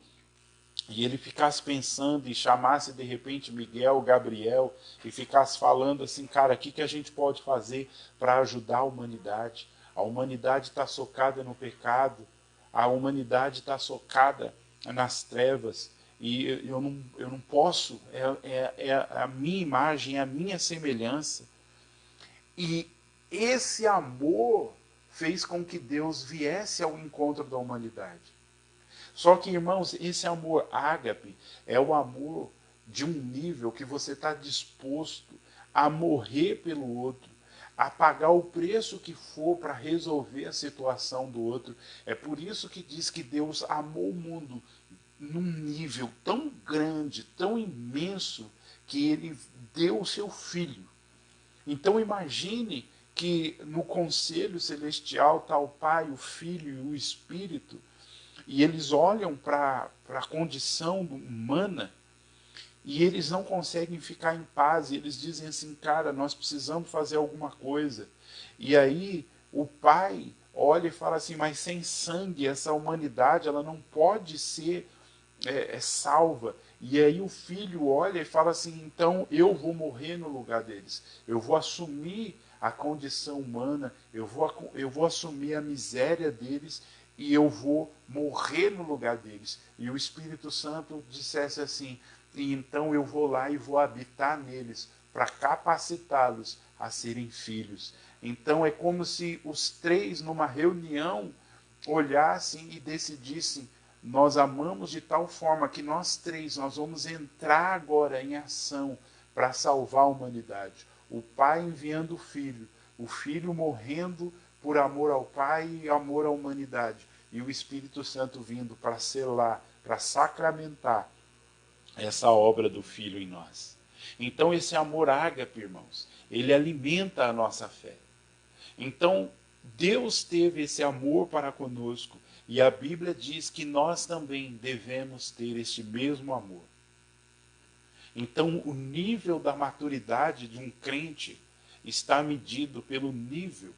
e ele ficasse pensando e chamasse de repente Miguel, Gabriel, e ficasse falando assim: cara, o que a gente pode fazer para ajudar a humanidade? A humanidade está socada no pecado, a humanidade está socada nas trevas, e eu não posso, é a minha imagem, é a minha semelhança. E esse amor fez com que Deus viesse ao encontro da humanidade. Só que, irmãos, esse amor ágape é o amor de um nível que você está disposto a morrer pelo outro, a pagar o preço que for para resolver a situação do outro. É por isso que diz que Deus amou o mundo num nível tão grande, tão imenso, que ele deu o seu filho. Então imagine que no conselho celestial está o Pai, o Filho e o Espírito, e eles olham para a condição humana e eles não conseguem ficar em paz. E eles dizem assim: cara, nós precisamos fazer alguma coisa. E aí o pai olha e fala assim: mas sem sangue essa humanidade ela não pode ser salva. E aí o filho olha e fala assim: então eu vou morrer no lugar deles. Eu vou assumir a condição humana, eu vou assumir a miséria deles e eu vou morrer no lugar deles. E o Espírito Santo dissesse assim: e então eu vou lá e vou habitar neles para capacitá-los a serem filhos. Então é como se os três numa reunião olhassem e decidissem: nós amamos de tal forma que nós três nós vamos entrar agora em ação para salvar a humanidade. O Pai enviando o Filho morrendo por amor ao Pai e amor à humanidade, e o Espírito Santo vindo para selar, para sacramentar essa obra do Filho em nós. Então esse amor ágape, irmãos, ele alimenta a nossa fé. Então Deus teve esse amor para conosco, e a Bíblia diz que nós também devemos ter este mesmo amor. Então o nível da maturidade de um crente está medido pelo nível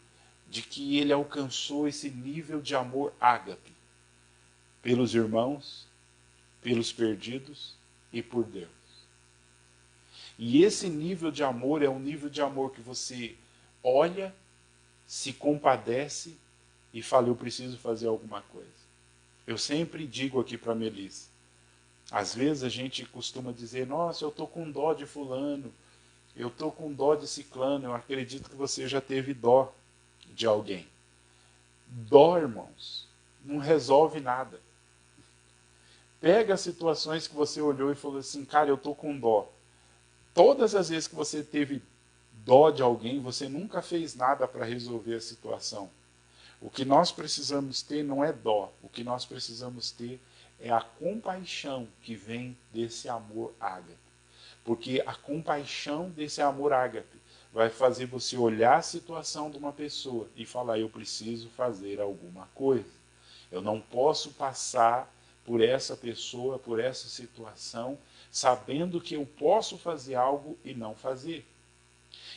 de que ele alcançou esse nível de amor ágape pelos irmãos, pelos perdidos e por Deus. E esse nível de amor é um nível de amor que você olha, se compadece e fala: eu preciso fazer alguma coisa. Eu sempre digo aqui para a Melissa, às vezes a gente costuma dizer: nossa, eu estou com dó de fulano, eu estou com dó de ciclano, eu acredito que você já teve dó de alguém. Dó, irmãos, não resolve nada. Pega as situações que você olhou e falou assim, cara, eu estou com dó. Todas as vezes que você teve dó de alguém, você nunca fez nada para resolver a situação. O que nós precisamos ter não é dó, o que nós precisamos ter é a compaixão que vem desse amor ágape. Porque a compaixão desse amor ágape vai fazer você olhar a situação de uma pessoa e falar, eu preciso fazer alguma coisa. Eu não posso passar por essa pessoa, por essa situação, sabendo que eu posso fazer algo e não fazer.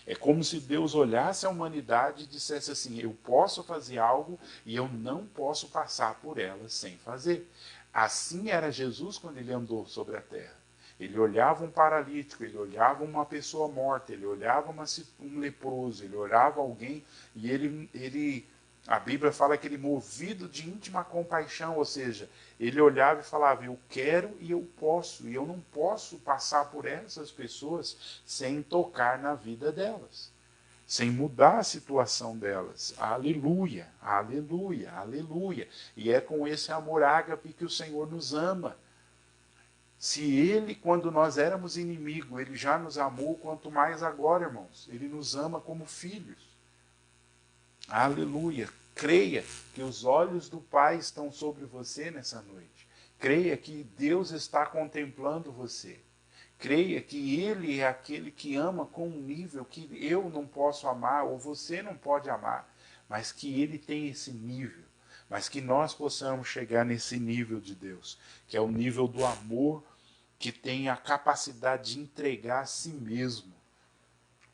É como se Deus olhasse a humanidade e dissesse assim, eu posso fazer algo e eu não posso passar por ela sem fazer. Assim era Jesus quando ele andou sobre a terra. Ele olhava um paralítico, ele olhava uma pessoa morta, ele olhava um leproso, ele olhava alguém e a Bíblia fala que ele movido de íntima compaixão, ou seja, ele olhava e falava, eu quero e eu posso, e eu não posso passar por essas pessoas sem tocar na vida delas, sem mudar a situação delas. Aleluia, aleluia, aleluia. E é com esse amor ágape que o Senhor nos ama. Se ele, quando nós éramos inimigos, ele já nos amou, quanto mais agora, irmãos, ele nos ama como filhos. Aleluia. Creia que os olhos do Pai estão sobre você nessa noite. Creia que Deus está contemplando você. Creia que Ele é aquele que ama com um nível que eu não posso amar, ou você não pode amar, mas que Ele tem esse nível. Mas que nós possamos chegar nesse nível de Deus, que é o nível do amor, que tem a capacidade de entregar a si mesmo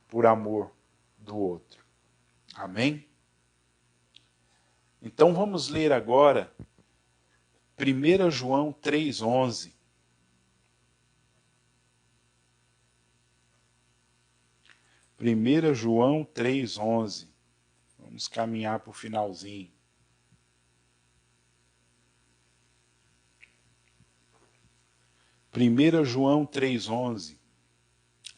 por amor do outro. Amém? Então vamos ler agora 1 João 3,11. 1 João 3,11. Vamos caminhar para o finalzinho. João 3,11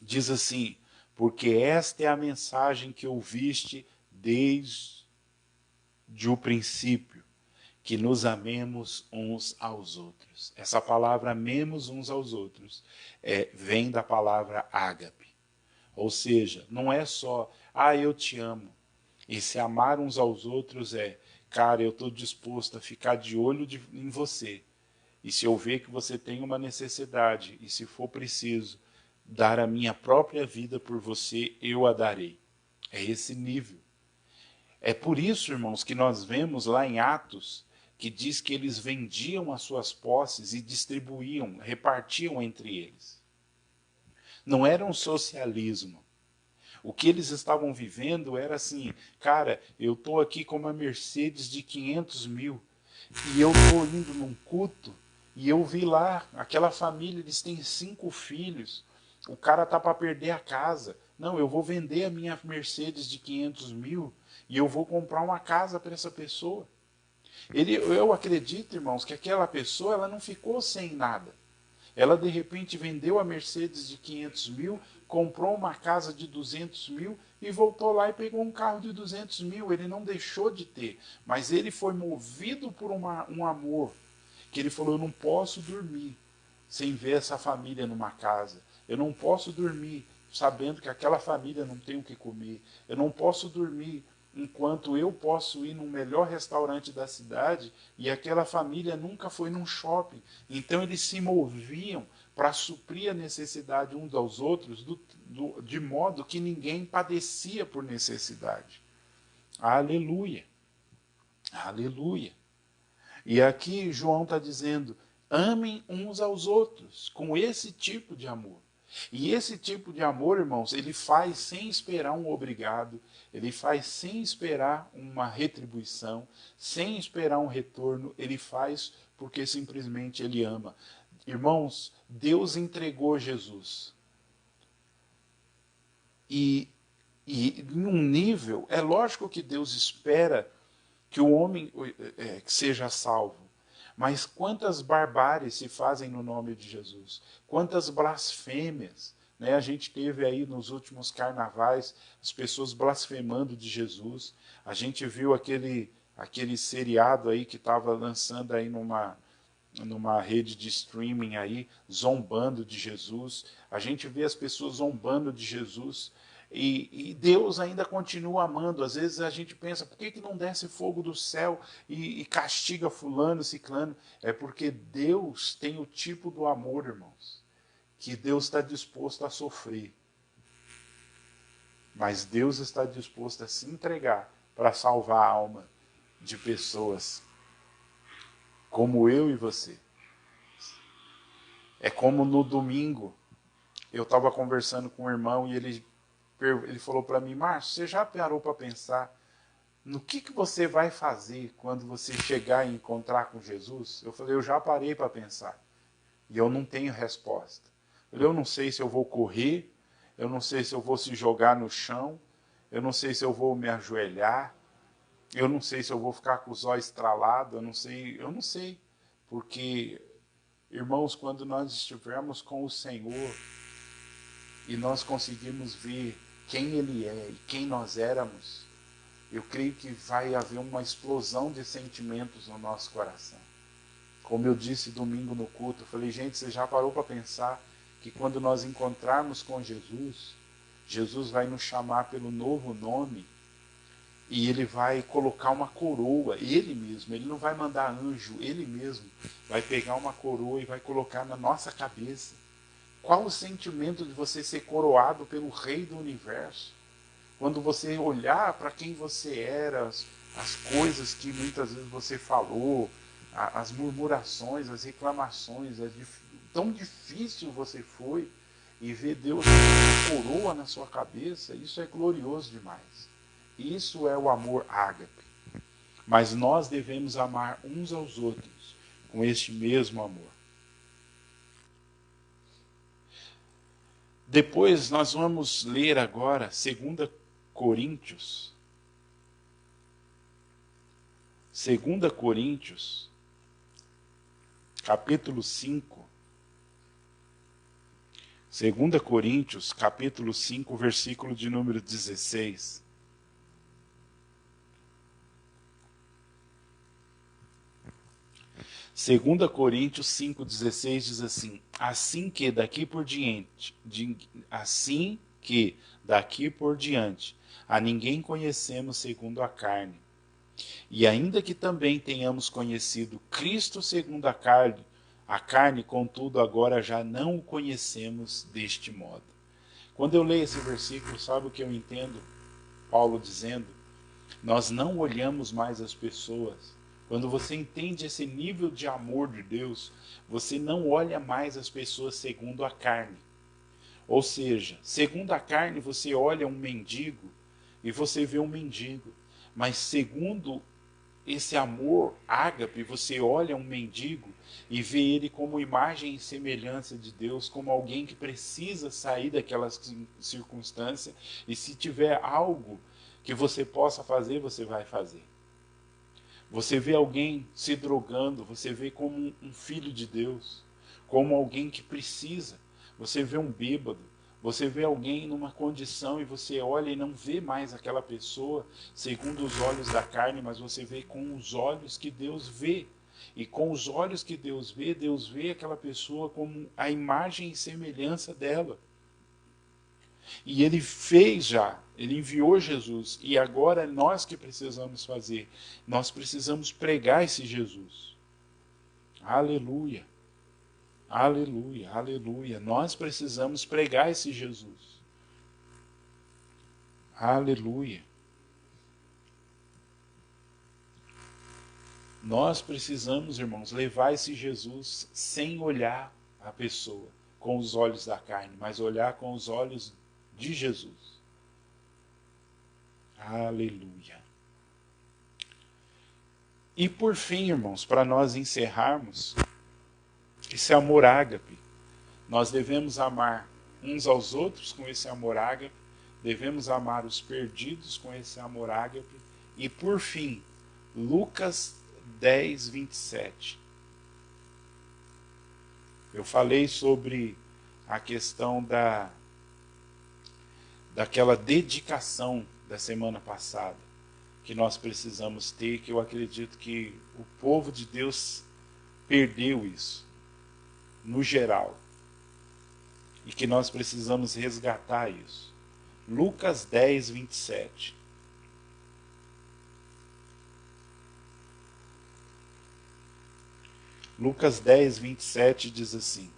diz assim, porque esta é a mensagem que ouviste desde o princípio, que nos amemos uns aos outros. Essa palavra amemos uns aos outros vem da palavra ágape. Ou seja, não é só, eu te amo. Esse amar uns aos outros cara, eu estou disposto a ficar de olho em você. E se eu ver que você tem uma necessidade, e se for preciso dar a minha própria vida por você, eu a darei. É esse nível. É por isso, irmãos, que nós vemos lá em Atos, que diz que eles vendiam as suas posses e distribuíam, repartiam entre eles. Não era um socialismo. O que eles estavam vivendo era assim, cara, eu estou aqui com uma Mercedes de 500 mil e eu estou indo num culto e eu vi lá, aquela família, eles têm 5 filhos, o cara tá para perder a casa. Não, eu vou vender a minha Mercedes de 500 mil e eu vou comprar uma casa para essa pessoa. Eu acredito, irmãos, que aquela pessoa ela não ficou sem nada. Ela, de repente, vendeu a Mercedes de 500 mil, comprou uma casa de 200 mil e voltou lá e pegou um carro de 200 mil. Ele não deixou de ter, mas ele foi movido por um amor, que ele falou, eu não posso dormir sem ver essa família numa casa. Eu não posso dormir sabendo que aquela família não tem o que comer. Eu não posso dormir enquanto eu posso ir no melhor restaurante da cidade e aquela família nunca foi num shopping. Então eles se moviam para suprir a necessidade uns aos outros, de modo que ninguém padecia por necessidade. Aleluia! Aleluia! E aqui João está dizendo, amem uns aos outros, com esse tipo de amor. E esse tipo de amor, irmãos, ele faz sem esperar um obrigado, ele faz sem esperar uma retribuição, sem esperar um retorno, ele faz porque simplesmente ele ama. Irmãos, Deus entregou Jesus. E em um nível, é lógico que Deus espera que o homem seja salvo. Mas quantas barbáries se fazem no nome de Jesus? Quantas blasfêmias, né? A gente teve aí nos últimos carnavais as pessoas blasfemando de Jesus. A gente viu aquele seriado aí que estava lançando aí numa rede de streaming aí, zombando de Jesus. A gente vê as pessoas zombando de Jesus. E Deus ainda continua amando. Às vezes a gente pensa, por que não desce fogo do céu e castiga fulano, ciclano? É porque Deus tem o tipo do amor, irmãos, que Deus está disposto a sofrer. Mas Deus está disposto a se entregar para salvar a alma de pessoas como eu e você. É como no domingo, eu estava conversando com um irmão e ele falou para mim, Márcio, você já parou para pensar no que você vai fazer quando você chegar e encontrar com Jesus? Eu falei, eu já parei para pensar e eu não tenho resposta. Eu não sei se eu vou correr, eu não sei se eu vou se jogar no chão, eu não sei se eu vou me ajoelhar, eu não sei se eu vou ficar com os olhos estralados, eu não sei, porque, irmãos, quando nós estivermos com o Senhor e nós conseguirmos ver quem Ele é e quem nós éramos, eu creio que vai haver uma explosão de sentimentos no nosso coração. Como eu disse domingo no culto, eu falei, gente, você já parou para pensar que quando nós encontrarmos com Jesus, Jesus vai nos chamar pelo novo nome e Ele vai colocar uma coroa, Ele mesmo, Ele não vai mandar anjo, Ele mesmo vai pegar uma coroa e vai colocar na nossa cabeça. Qual o sentimento de você ser coroado pelo Rei do Universo? Quando você olhar para quem você era, as coisas que muitas vezes você falou, as murmurações, as reclamações, tão difícil você foi, e ver Deus com uma coroa na sua cabeça, isso é glorioso demais. Isso é o amor ágape. Mas nós devemos amar uns aos outros com este mesmo amor. Depois nós vamos ler agora 2 Coríntios. 2 Coríntios, capítulo 5. 2 Coríntios, capítulo 5, versículo de número 16. Segunda Coríntios 5,16 diz assim, assim que daqui por diante, a ninguém conhecemos segundo a carne. E ainda que também tenhamos conhecido Cristo segundo a carne, contudo, agora já não o conhecemos deste modo. Quando eu leio esse versículo, sabe o que eu entendo? Paulo dizendo, nós não olhamos mais as pessoas. Quando você entende esse nível de amor de Deus, você não olha mais as pessoas segundo a carne. Ou seja, segundo a carne, você olha um mendigo e você vê um mendigo. Mas segundo esse amor ágape, você olha um mendigo e vê ele como imagem e semelhança de Deus, como alguém que precisa sair daquela circunstância, e se tiver algo que você possa fazer, você vai fazer. Você vê alguém se drogando, você vê como um filho de Deus, como alguém que precisa. Você vê um bêbado, você vê alguém numa condição e você olha e não vê mais aquela pessoa segundo os olhos da carne, mas você vê com os olhos que Deus vê. E com os olhos que Deus vê aquela pessoa como a imagem e semelhança dela. E Ele fez já, Ele enviou Jesus, e agora é nós que precisamos fazer. Nós precisamos pregar esse Jesus. Aleluia. Aleluia, aleluia. Nós precisamos pregar esse Jesus. Aleluia. Nós precisamos, irmãos, levar esse Jesus sem olhar a pessoa com os olhos da carne, mas olhar com os olhos de Jesus. Aleluia. E por fim, irmãos, para nós encerrarmos, esse amor ágape, nós devemos amar uns aos outros com esse amor ágape, devemos amar os perdidos com esse amor ágape, e por fim, Lucas 10, 27. Eu falei sobre a questão daquela dedicação da semana passada, que nós precisamos ter, que eu acredito que o povo de Deus perdeu isso, no geral, e que nós precisamos resgatar isso. Lucas 10, 27. Lucas 10, 27 diz assim: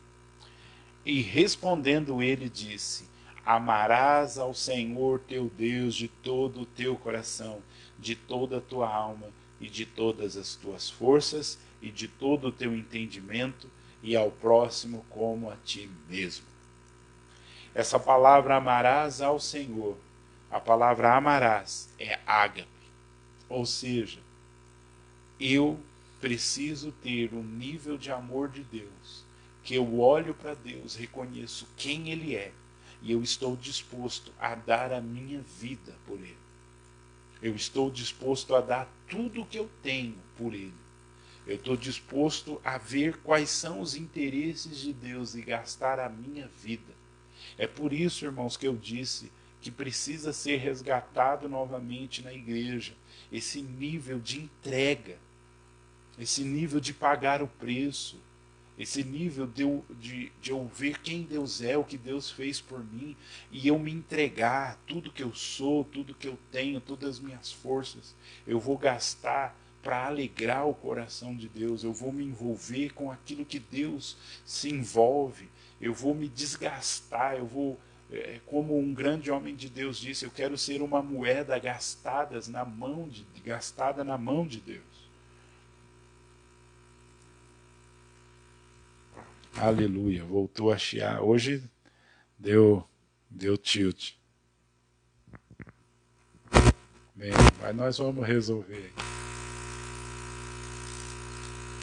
E respondendo ele disse: Amarás ao Senhor teu Deus de todo o teu coração, de toda a tua alma e de todas as tuas forças e de todo o teu entendimento, e ao próximo como a ti mesmo. Essa palavra amarás ao Senhor, a palavra amarás é ágape, ou seja, eu preciso ter um nível de amor de Deus, que eu olho para Deus, reconheço quem Ele é, e eu estou disposto a dar a minha vida por Ele. Eu estou disposto a dar tudo o que eu tenho por Ele. Eu estou disposto a ver quais são os interesses de Deus e gastar a minha vida. É por isso, irmãos, que eu disse que precisa ser resgatado novamente na igreja esse nível de entrega, esse nível de pagar o preço, esse nível de eu ver quem Deus é, o que Deus fez por mim, e eu me entregar tudo que eu sou, tudo que eu tenho, todas as minhas forças, eu vou gastar para alegrar o coração de Deus, eu vou me envolver com aquilo que Deus se envolve, eu vou me desgastar, eu vou, como um grande homem de Deus disse, eu quero ser uma moeda gastada na mão de Deus. Aleluia, voltou a chiar. Hoje deu tilt. Bem, mas nós vamos resolver.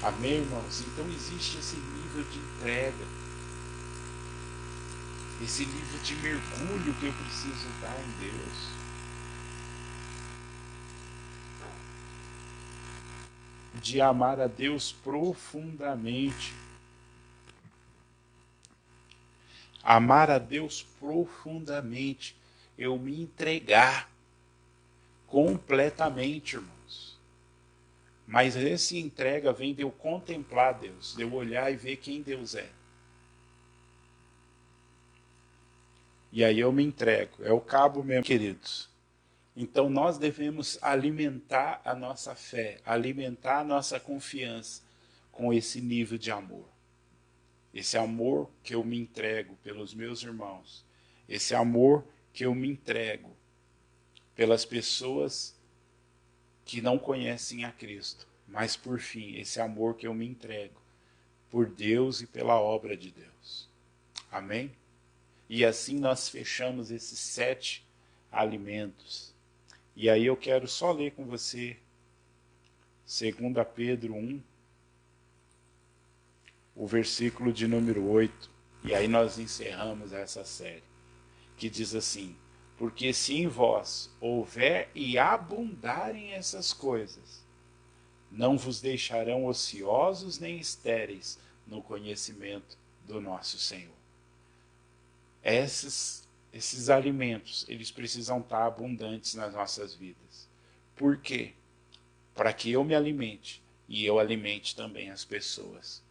Amém, irmãos? Então existe esse nível de entrega, esse nível de mergulho que eu preciso dar em Deus. De amar a Deus profundamente. Amar a Deus profundamente. Eu me entregar completamente, irmãos. Mas essa entrega vem de eu contemplar Deus, de eu olhar e ver quem Deus é. E aí eu me entrego. É o cabo mesmo, queridos. Então nós devemos alimentar a nossa fé, alimentar a nossa confiança com esse nível de amor. Esse amor que eu me entrego pelos meus irmãos. Esse amor que eu me entrego pelas pessoas que não conhecem a Cristo. Mas por fim, esse amor que eu me entrego por Deus e pela obra de Deus. Amém? E assim nós fechamos esses 7 alimentos. E aí eu quero só ler com você 2 Pedro 1, o versículo de número 8. E aí nós encerramos essa série. Que diz assim: Porque se em vós houver e abundarem essas coisas, não vos deixarão ociosos nem estéreis no conhecimento do nosso Senhor. Esses alimentos, eles precisam estar abundantes nas nossas vidas. Por quê? Para que eu me alimente e eu alimente também as pessoas.